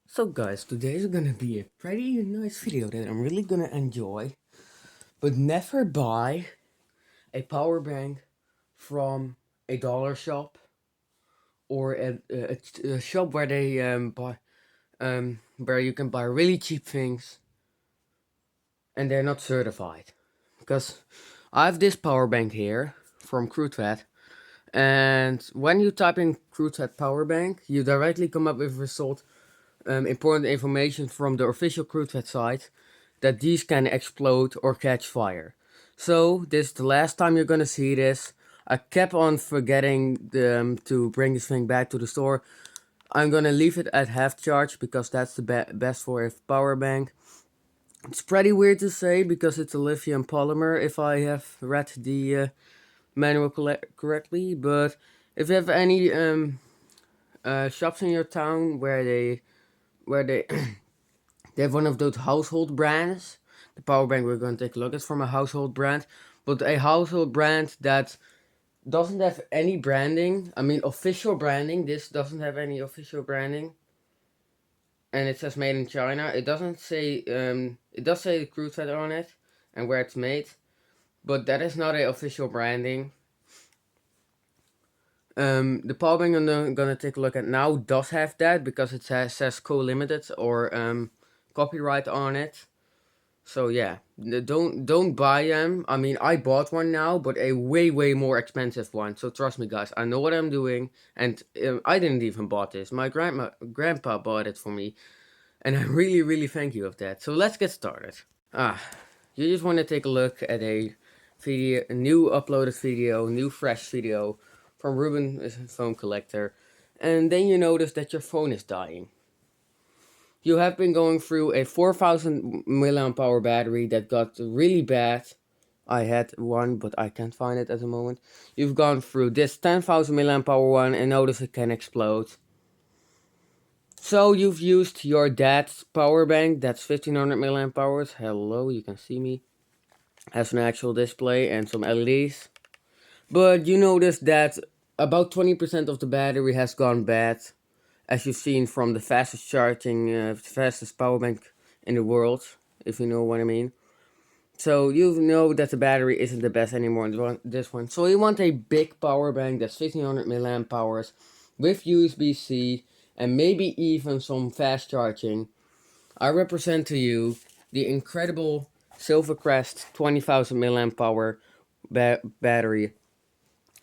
So guys, today is gonna be a pretty nice video that I'm really gonna enjoy. But never buy a power bank from a dollar shop or a shop where they buy where you can buy really cheap things and they're not certified. Because I have this power bank here from CrewThread, and when you type in CrewThread power bank, you directly come up with result important information from the official CrewThread site that these can explode or catch fire. So this is the last time you're gonna see this. I kept on forgetting to bring this thing back to the store. I'm gonna leave it at half charge because that's the best for a power bank. It's pretty weird to say because it's a lithium polymer if I have read the manual correctly, but if you have any shops in your town where they they have one of those household brands. The power bank we're going to take a look at from a household brand, but a household brand that doesn't have any branding. I mean, official branding. This doesn't have any official branding, and it says made in China. It doesn't say. It does say the cruise header on it and where it's made, but that is not a official branding. The power bank I'm gonna take a look at now does have that because it says co-limited or copyright on it. So yeah, don't buy them. I mean, I bought one now, but a way more expensive one. So trust me, guys, I know what I'm doing, and I didn't even bought this. My grandpa bought it for me, and I really thank you of that. So let's get started. Ah, you just want to take a look at a video, a new uploaded video, new fresh video from Ruben Phone Collector, and then you notice that your phone is dying. You have been going through a 4000 milliamp hour battery that got really bad. I had one, but I can't find it at the moment. You've gone through this 10,000 milliamp hour one and notice it can explode. So you've used your dad's power bank, that's 1500 milliamp hours. Hello, you can see me. Has an actual display and some LEDs. But you notice that about 20% of the battery has gone bad, as you've seen from the fastest charging, fastest power bank in the world, if you know what I mean. So you know that the battery isn't the best anymore in this one. So you want a big power bank that's 1500 milliamp hours with USB-C and maybe even some fast charging. I represent to you the incredible Silvercrest 20,000 milliamp hour battery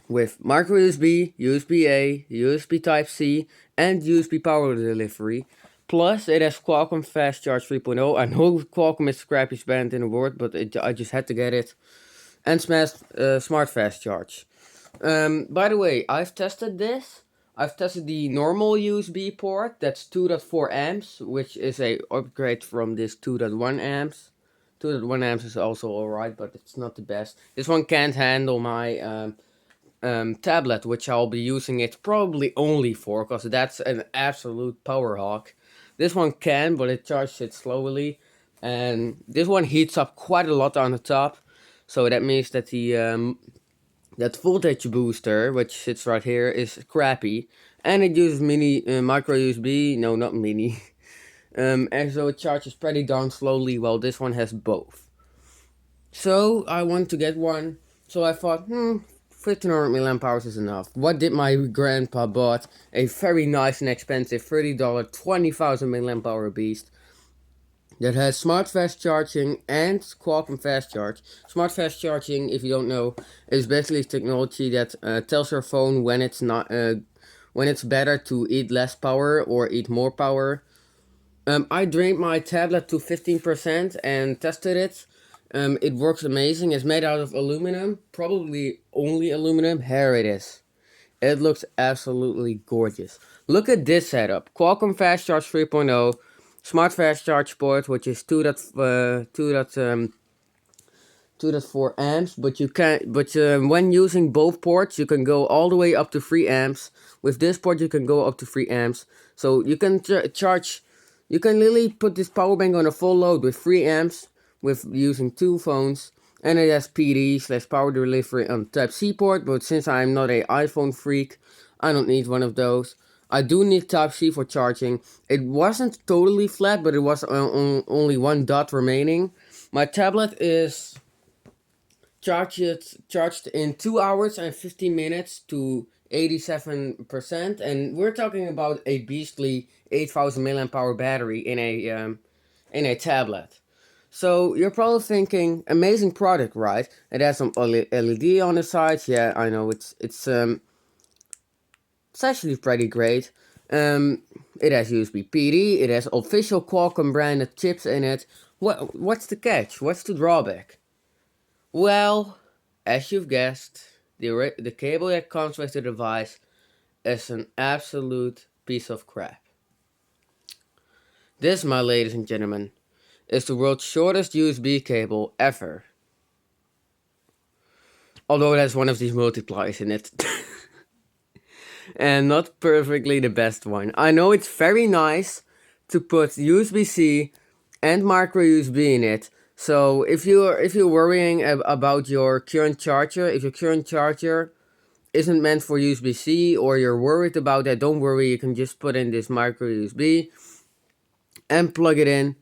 with micro USB, USB-A, USB Type-C, and USB power delivery. Plus, it has Qualcomm Fast Charge 3.0. I know Qualcomm is the scrappiest brand in the world, but I just had to get it. And Smart Fast Charge. By the way, I've tested this. I've tested the normal USB port, that's 2.4 amps, which is a upgrade from this 2.1 amps. 2.1 amps is also alright, but it's not the best. This one can't handle my tablet, which I'll be using it probably only for, because that's an absolute power hawk. This one can, but it charges it slowly, and this one heats up quite a lot on the top, so that means that the that voltage booster, which sits right here, is crappy, and it uses micro USB. No, not mini. And so it charges pretty darn slowly, while this one has both. So I want to get one. So I thought, 1500 milliamp hours is enough. What did my grandpa bought? A very nice and expensive $30 20,000 milliamp hour beast that has smart fast charging and Qualcomm fast charge. Smart fast charging, if you don't know, is basically technology that tells your phone when it's not when it's better to eat less power or eat more power. I drained my tablet to 15% and tested it. It works amazing. It's made out of aluminum, probably only aluminum. Here it is. It looks absolutely gorgeous. Look at this setup. Qualcomm Fast Charge 3.0, Smart Fast Charge port, which is 2.4 amps, but you can when using both ports you can go all the way up to 3 amps. With this port you can go up to 3 amps, so you can charge. You can literally put this power bank on a full load with 3 amps with using two phones, and it has PD/power delivery on Type-C port, but since I'm not a iPhone freak, I don't need one of those. I do need Type-C for charging. It wasn't totally flat, but it was only one dot remaining. My tablet is charged in 2 hours and 15 minutes to 87%, and we're talking about a beastly 8,000 milliamp hour battery in a tablet. So you're probably thinking, amazing product, right? It has some LED on the sides. Yeah, I know it's actually pretty great. It has USB PD. It has official Qualcomm branded chips in it. What's the catch? What's the drawback? Well, as you've guessed, the cable that comes with the device is an absolute piece of crap. This, my ladies and gentlemen, is the world's shortest USB cable ever. Although it has one of these multipliers in it. And not perfectly the best one. I know it's very nice to put USB-C and micro USB in it. So if you're worrying about your current charger, if your current charger isn't meant for USB-C or you're worried about that, don't worry, you can just put in this micro USB and plug it in,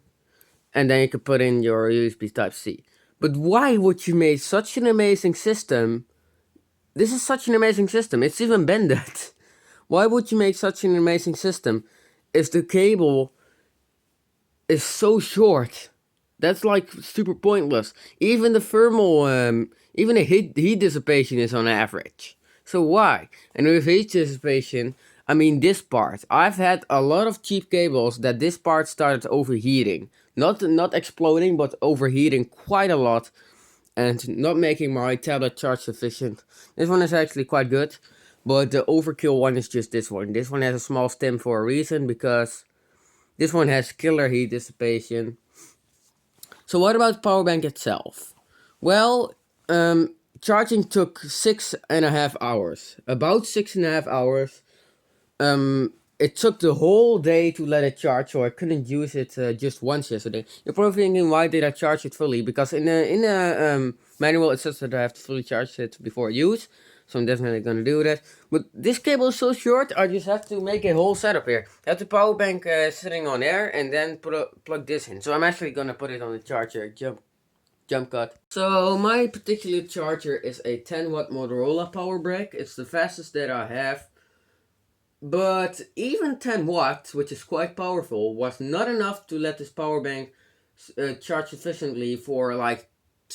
and then you can put in your USB Type-C. But why would you make such an amazing system? This is such an amazing system, it's even bended. Why would you make such an amazing system if the cable is so short? That's like super pointless. Even the thermal, even the heat dissipation is on average. So why? And with heat dissipation, I mean this part. I've had a lot of cheap cables that this part started overheating. Not exploding, but overheating quite a lot. And not making my tablet charge sufficient. This one is actually quite good. But the overkill one is just this one. This one has a small stem for a reason, because this one has killer heat dissipation. So what about the power bank itself? Well, charging took 6.5 hours. About 6.5 hours. It took the whole day to let it charge, so I couldn't use it just once yesterday. You're probably thinking, why did I charge it fully? Because in the manual it says that I have to fully charge it before use. So I'm definitely gonna do that. But this cable is so short, I just have to make a whole setup here. I have the power bank sitting on there, and then plug this in. So I'm actually gonna put it on the charger jump cut. So my particular charger is a 10 watt Motorola power brick. It's the fastest that I have. But even 10 watts, which is quite powerful, was not enough to let this power bank charge efficiently for like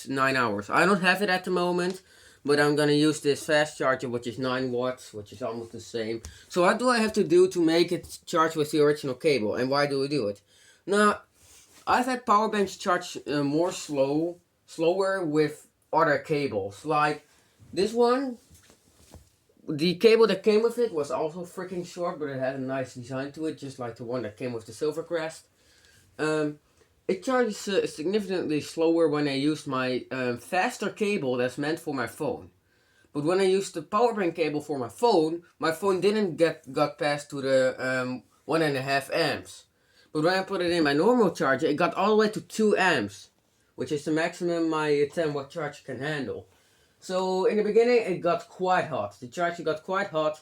9 hours. I don't have it at the moment, but I'm gonna use this fast charger, which is 9 watts, which is almost the same. So what do I have to do to make it charge with the original cable, and why do we do it? Now, I've had power banks charge slower with other cables. Like this one, the cable that came with it was also freaking short, but it had a nice design to it, just like the one that came with the silvercrest. It charges significantly slower when I used my faster cable that's meant for my phone. But when I used the power bank cable for my phone didn't got past to the 1.5 amps. But when I put it in my normal charger, it got all the way to 2 amps, which is the maximum my 10 watt charger can handle. So in the beginning it got quite hot. The charger got quite hot.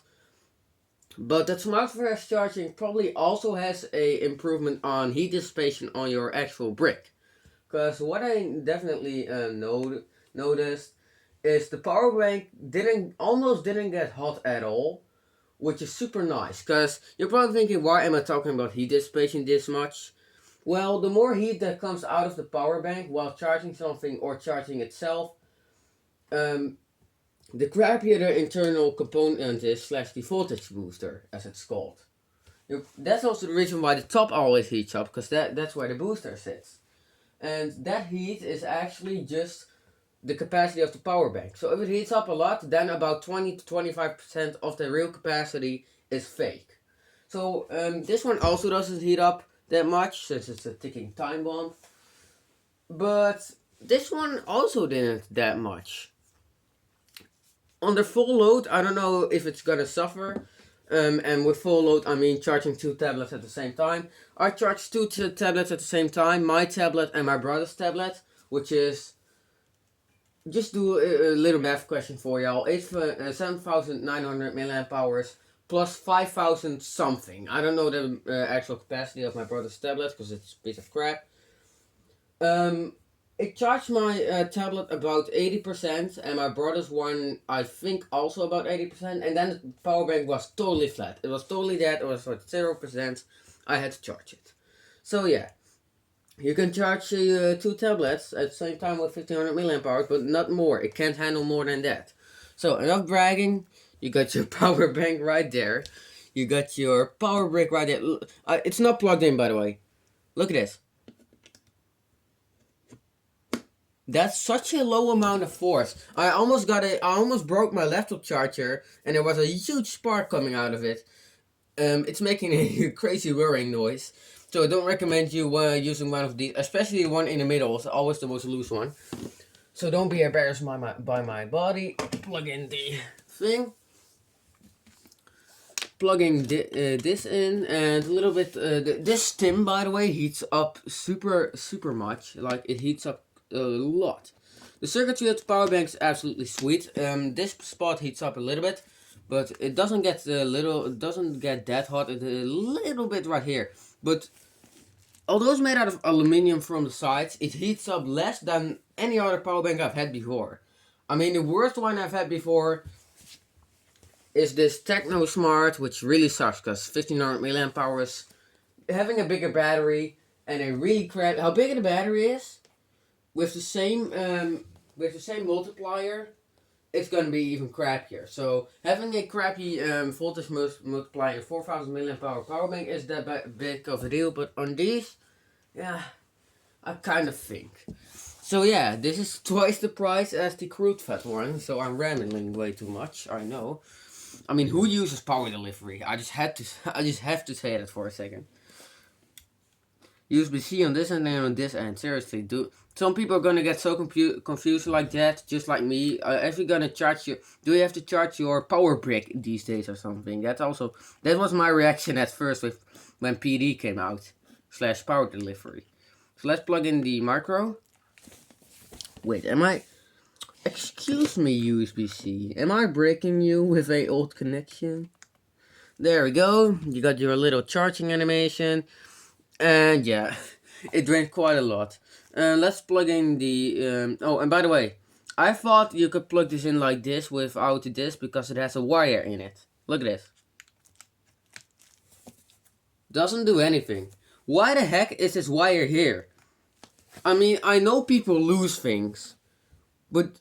But that smart fast charging probably also has a improvement on heat dissipation on your actual brick. Because what I definitely noticed is the power bank almost didn't get hot at all, which is super nice. Because you're probably thinking, why am I talking about heat dissipation this much? Well, the more heat that comes out of the power bank while charging something or charging itself, the crappier the internal component is / the voltage booster, as it's called. That's also the reason why the top always heats up, because that's where the booster sits. And that heat is actually just the capacity of the power bank. So if it heats up a lot, then about 20 to 25% of the real capacity is fake. So this one also doesn't heat up that much, since it's a ticking time bomb. But this one also didn't that much. Under full load, I don't know if it's gonna suffer. And with full load, I mean charging 2 tablets at the same time. I charged 2 tablets at the same time, my tablet and my brother's tablet, which is, just do a little math question for y'all. It's 7,900 milliamp hours plus 5,000 something. I don't know the actual capacity of my brother's tablet because it's a piece of crap. It charged my tablet about 80%, and my brother's one I think also about 80%, and then the power bank was totally flat. It was totally dead. It was at 0%. I had to charge it. So yeah, you can charge two tablets at the same time with 1500 milliamp hours, but not more. It can't handle more than that. So enough bragging. You got your power bank right there. You got your power brick right there. It's not plugged in, by the way. Look at this. That's such a low amount of force. I almost broke my laptop charger, and there was a huge spark coming out of it. It's making a crazy whirring noise. So I don't recommend you using one of these, especially the one in the middle. It's always the most loose one. So don't be embarrassed by my body. Plug in the thing. Plugging this in, and a little bit. This stim, by the way, heats up super much. Like, it heats up a lot. The circuitry of the power bank is absolutely sweet. This spot heats up a little bit, but it doesn't get that hot. It's a little bit right here, but although it's made out of aluminium from the sides, it heats up less than any other power bank I've had before. I mean, the worst one I've had before is this Techno Smart, which really sucks because 1500 milliamp hours, having a bigger battery, and a really crap. How big the battery is, with the same multiplier, it's gonna be even crappier. So having a crappy voltage multiplier 4000 milliamp hour power bank is that big of a deal. But on these, yeah, I kind of think. So yeah, this is twice the price as the crude fat one. So I'm rambling way too much. I know. I mean, who uses power delivery? I just have to say that for a second. USB-C on this end and on this end. Seriously, some people are gonna get so confused like that, just like me. If you're gonna charge do you have to charge your power brick these days or something? That was my reaction at first when PD came out / power delivery. So let's plug in the micro. Wait, excuse me, USB-C. Am I breaking you with a old connection? There we go. You got your little charging animation. And yeah, it drained quite a lot. Let's plug in the... oh, and by the way, I thought you could plug this in like this without this because it has a wire in it. Look at this. Doesn't do anything. Why the heck is this wire here? I mean, I know people lose things, but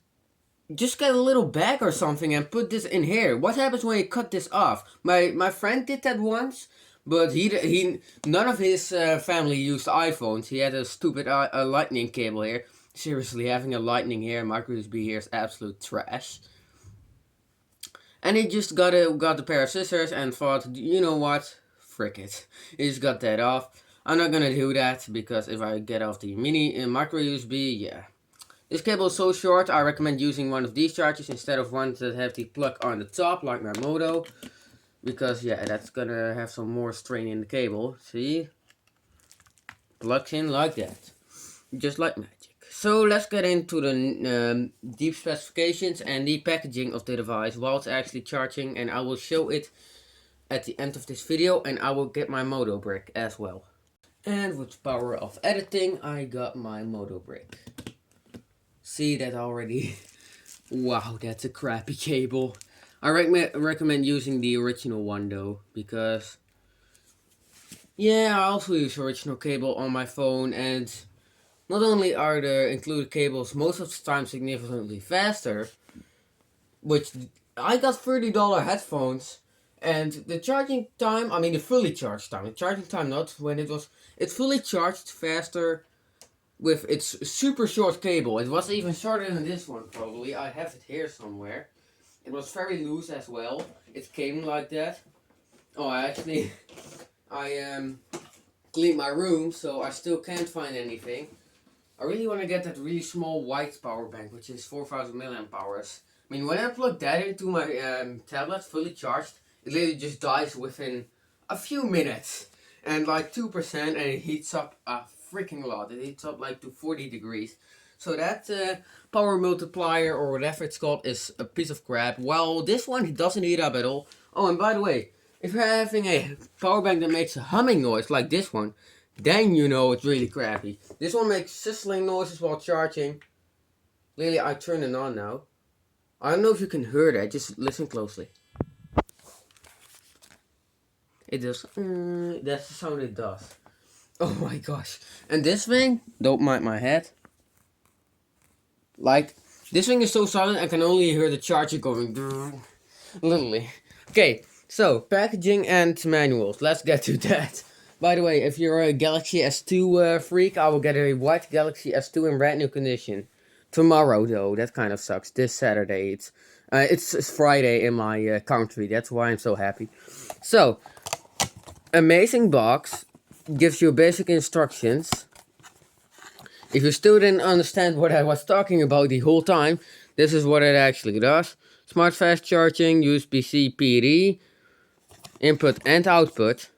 just get a little bag or something and put this in here. What happens when you cut this off? My friend did that once, but none of his family used iPhones. He had a stupid lightning cable here. Seriously, having a lightning here, micro USB here is absolute trash. And he just got a pair of scissors and thought, you know what? Frick it. He just got that off. I'm not gonna do that because if I get off the mini micro USB, yeah. This cable is so short, I recommend using one of these chargers instead of ones that have the plug on the top, like my Moto. Because, yeah, that's gonna have some more strain in the cable. See? Plugs in like that. Just like magic. So, let's get into the deep specifications and the packaging of the device while it's actually charging. And I will show it at the end of this video. And I will get my Moto brick as well. And with the power of editing, I got my Moto brick. See that already? Wow, that's a crappy cable. I recommend using the original one though, because yeah, I also use original cable on my phone, and not only are the included cables most of the time significantly faster, which I got $30 headphones, and the charging time, I mean the fully charged time, the charging time not when it's fully charged faster with its super short cable. It was even shorter than this one probably. I have it here somewhere. It was very loose as well. It came like that. Oh, I cleaned my room, so I still can't find anything. I really want to get that really small white power bank, which is 4000 milliamp hours. I mean, when I plug that into my tablet, fully charged, it literally just dies within a few minutes. And like 2%, and it heats up a freaking lot. It heats up like to 40 degrees. So that power multiplier or whatever it's called is a piece of crap. Well, this one doesn't heat up at all. Oh, and by the way, If you're having a power bank that makes a humming noise like this one, then you know it's really crappy. This one makes sizzling noises while charging. Lily, I turn it on now. I don't know if you can hear that, just listen closely. It does. That's the sound it does. Oh my gosh. And this thing, don't mind my head. Like, this thing is so silent I can only hear the charger going. Literally. Okay, so packaging and manuals. Let's get to that. By the way, if you're a Galaxy S2 freak, I will get a white Galaxy S2 in brand new condition. Tomorrow, though, that kind of sucks. This Saturday, it's Friday in my country. That's why I'm so happy. So, amazing box gives you basic instructions. If you still didn't understand what I was talking about the whole time, this is what it actually does. Smart fast charging, USB-C PD, input and output.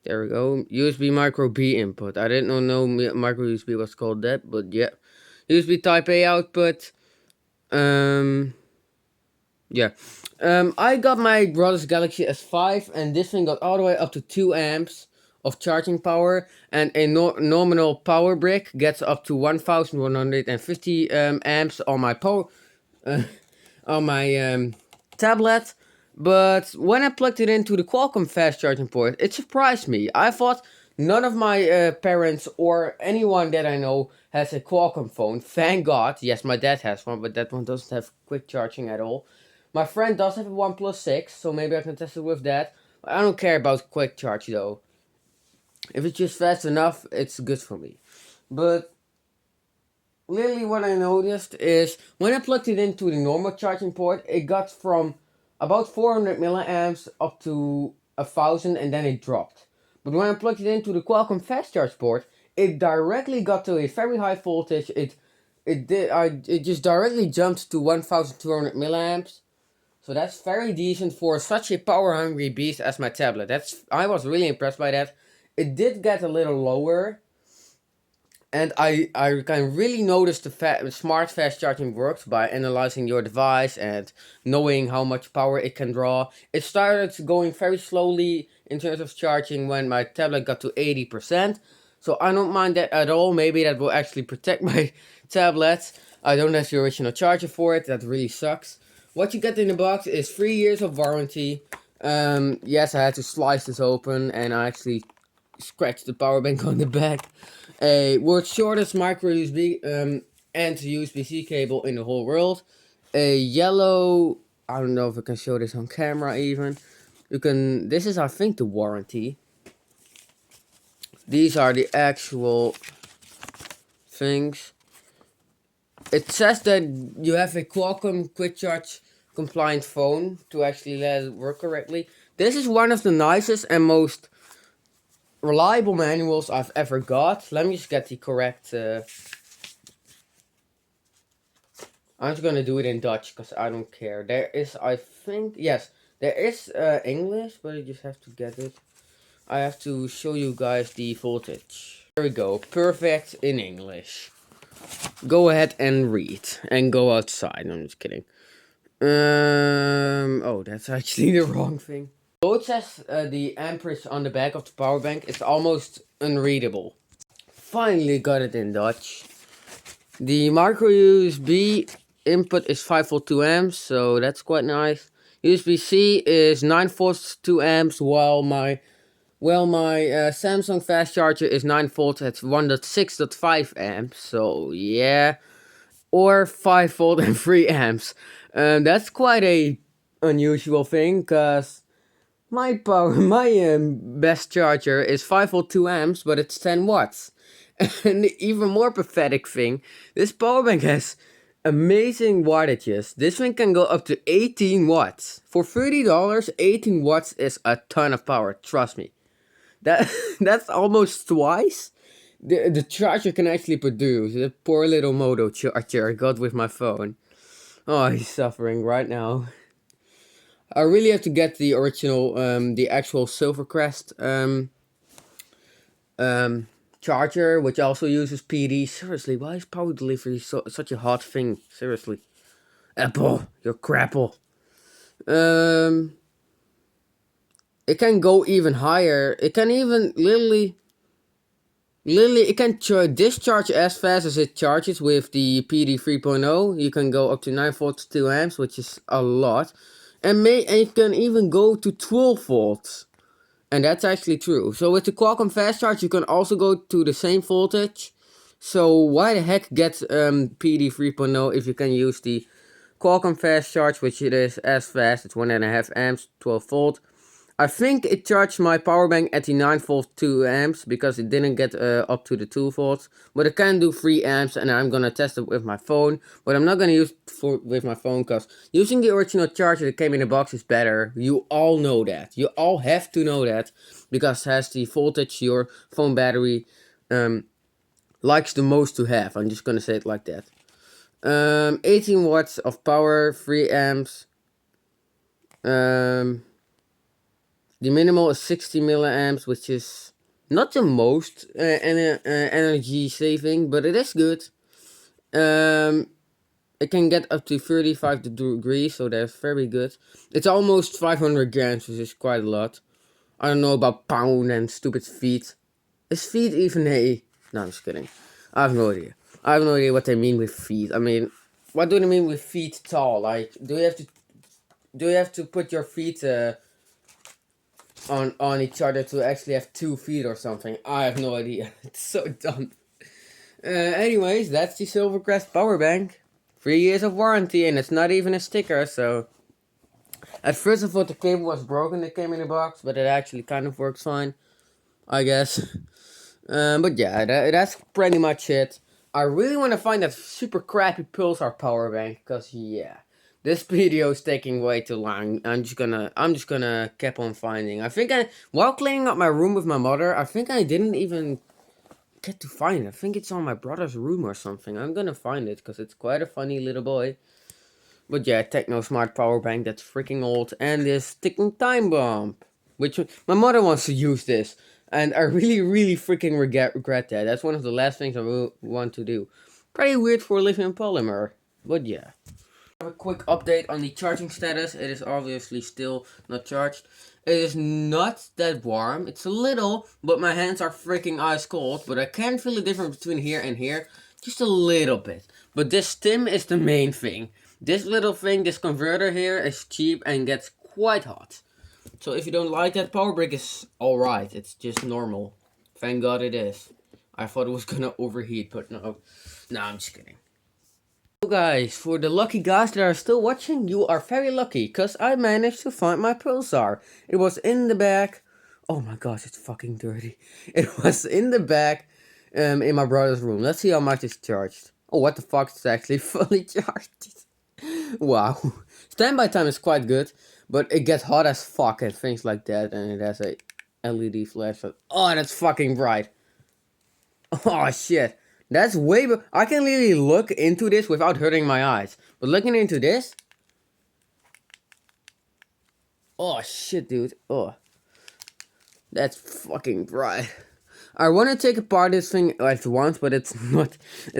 There we go. USB micro B input. I didn't know micro USB was called that, but yeah. USB Type A output. Yeah. I got my brother's Galaxy S5, and this thing got all the way up to 2 amps of charging power, and a nominal power brick gets up to 1150 amps on my on my tablet. But when I plugged it into the Qualcomm fast charging port, it surprised me. I thought none of my parents or anyone that I know has a Qualcomm phone. Thank God. Yes, my dad has one, but that one doesn't have quick charging at all. My friend does have a OnePlus 6, so maybe I can test it with that. I don't care about quick charge though. If it's just fast enough, it's good for me. But really what I noticed is when I plugged it into the normal charging port, it got from about 400 milliamps up to 1000 and then it dropped. But when I plugged it into the Qualcomm fast charge port, it directly got to a very high voltage. It just directly jumped to 1200 milliamps. So that's very decent for such a power hungry beast as my tablet. I was really impressed by that. It did get a little lower, and I can really notice the smart fast charging works by analyzing your device and knowing how much power it can draw. It started going very slowly in terms of charging when my tablet got to 80%. So I don't mind that at all. Maybe that will actually protect my tablet. I don't have the original charger for it. That really sucks. What you get in the box is 3 years of warranty. Yes, I had to slice this open and I actually scratched the power bank on the back. A world's shortest micro USB and USB-C cable in the whole world. A yellow, I don't know if I can show this on camera even. This is I think the warranty. These are the actual things. It says that you have a Qualcomm quick charge compliant phone to actually let it work correctly. This is one of the nicest and most reliable manuals I've ever got. Let me just get the correct. I'm just gonna do it in Dutch because I don't care. There is, I think, yes, there is English, but I just have to get it. I have to show you guys the voltage. There we go, perfect in English. Go ahead and read and go outside. No, I'm just kidding. Oh, that's actually the wrong thing. Though it says the amperage on the back of the power bank, it's almost unreadable. Finally got it in Dutch. The micro USB input is 5 volt 2 amps, so that's quite nice. USB-C is 9 volts 2 amps, while my Samsung fast charger is 9 volts at 1.6.5 amps. So yeah, or 5 volt and 3 amps. That's quite a unusual thing, cause my best charger is 5 volt 2 amps, but it's 10 watts. And the even more pathetic thing, this power bank has amazing wattages. This thing can go up to 18 watts. For $30, 18 watts is a ton of power, trust me. That's almost twice the charger can actually produce. The poor little Moto charger I got with my phone. Oh, he's suffering right now. I really have to get the original, the actual silvercrest charger, which also uses PD. Seriously, why is power delivery such a hot thing? Seriously, Apple, you're crapple. it can go even higher. It can even literally it can discharge as fast as it charges with the PD 3.0. You can go up to 9 volts 2 amps, which is a lot, and it can even go to 12 volts. And that's actually true. So with the Qualcomm fast charge, you can also go to the same voltage. So why the heck get PD 3.0 if you can use the Qualcomm fast charge, which it is as fast? It's 1.5 amps, 12 volt. I think it charged my power bank at the 9 volt 2 amps because it didn't get up to the 2 volts. But it can do 3 amps, and I'm gonna test it with my phone. But I'm not gonna use it with my phone because using the original charger that came in the box is better. You all know that. You all have to know that because it has the voltage your phone battery likes the most to have. I'm just gonna say it like that. 18 watts of power, 3 amps. The minimal is 60 milliamps, which is not the most energy saving, but it is good. It can get up to 35 degrees, so that's very good. It's almost 500 grams, which is quite a lot. I don't know about pound and stupid feet. Is feet even a... No, I'm just kidding. I have no idea. I have no idea what they mean with feet. I mean, what do they mean with feet tall? Like, do you have to put your feet on each other to actually have 2 feet or something? I have no idea. It's so dumb. Anyways, that's the Silvercrest power bank. 3 years of warranty, and it's not even a sticker, so... At first I thought the cable was broken that came in the box, but it actually kind of works fine, I guess. But yeah, that's pretty much it. I really want to find that super crappy pulsar power bank, because yeah, this video is taking way too long. I'm just gonna keep on finding. While cleaning up my room with my mother, I think I didn't even get to find it. I think it's on my brother's room or something. I'm gonna find it, because it's quite a funny little boy. But yeah, Techno Smart Power Bank, that's freaking old. And this ticking time bomb. Which, my mother wants to use this. And I really, really freaking regret that. That's one of the last things I will want to do. Pretty weird for lithium polymer. But yeah. A quick update on the charging status. It is obviously still not charged. It is not that warm. It's a little, but my hands are freaking ice cold. But I can feel the difference between here and here. Just a little bit. But this stim is the main thing. This little thing, this converter here, is cheap and gets quite hot. So if you don't like that, power brick is alright. It's just normal. Thank God it is. I thought it was gonna overheat, but no. No, I'm just kidding. So guys, for the lucky guys that are still watching, you are very lucky, because I managed to find my pulsar. It was in the bag. Oh my gosh, it's fucking dirty. It was in the bag in my brother's room. Let's see how much it's charged. Oh, what the fuck, it's actually fully charged. Wow. Standby time is quite good, but it gets hot as fuck and things like that, and it has a LED flash. Oh, that's fucking bright. Oh shit. That's way... I can literally look into this without hurting my eyes. But looking into this... Oh shit, dude. Oh. That's fucking bright. I want to take apart this thing at once, but it's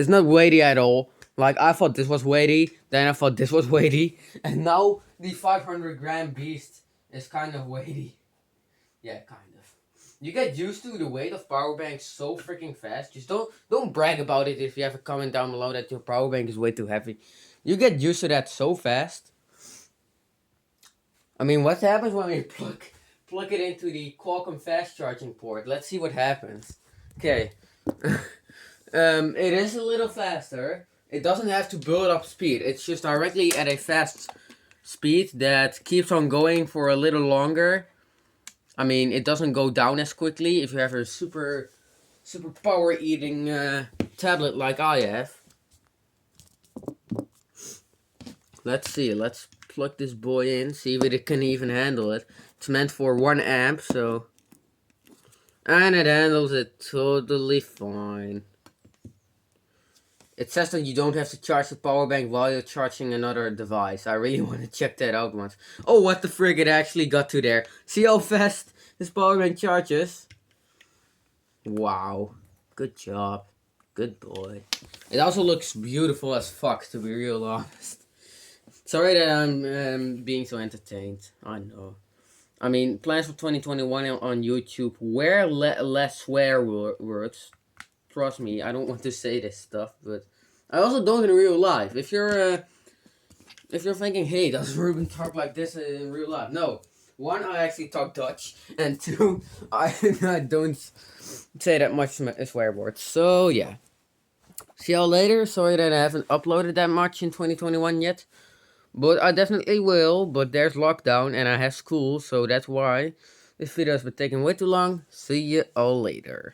not weighty at all. Like, I thought this was weighty, then I thought this was weighty, and now the 500 gram beast is kind of weighty. Yeah, kind of. You get used to the weight of power banks so freaking fast. Just don't brag about it if you have a comment down below that your power bank is way too heavy. You get used to that so fast. I mean, what happens when we plug it into the Qualcomm fast charging port? Let's see what happens. Okay. It is a little faster. It doesn't have to build up speed. It's just directly at a fast speed that keeps on going for a little longer. I mean, it doesn't go down as quickly if you have a super power eating tablet like I have. Let's see. Let's plug this boy in. See if it can even handle it. It's meant for 1 amp, so... And it handles it totally fine. It says that you don't have to charge the power bank while you're charging another device. I really want to check that out once. Oh, what the frig, it actually got to there. See how fast this power bank charges? Wow. Good job. Good boy. It also looks beautiful as fuck, to be real honest. Sorry that I'm being so entertained. I know. I mean, plans for 2021 on YouTube were less swear words. Trust me, I don't want to say this stuff, but I also don't in real life. If you're thinking, hey, does Ruben talk like this in real life? No. One, I actually talk Dutch, and two, I don't say that much swear words. So yeah. See y'all later. Sorry that I haven't uploaded that much in 2021 yet. But I definitely will. But there's lockdown and I have school, so that's why this video has been taking way too long. See you all later.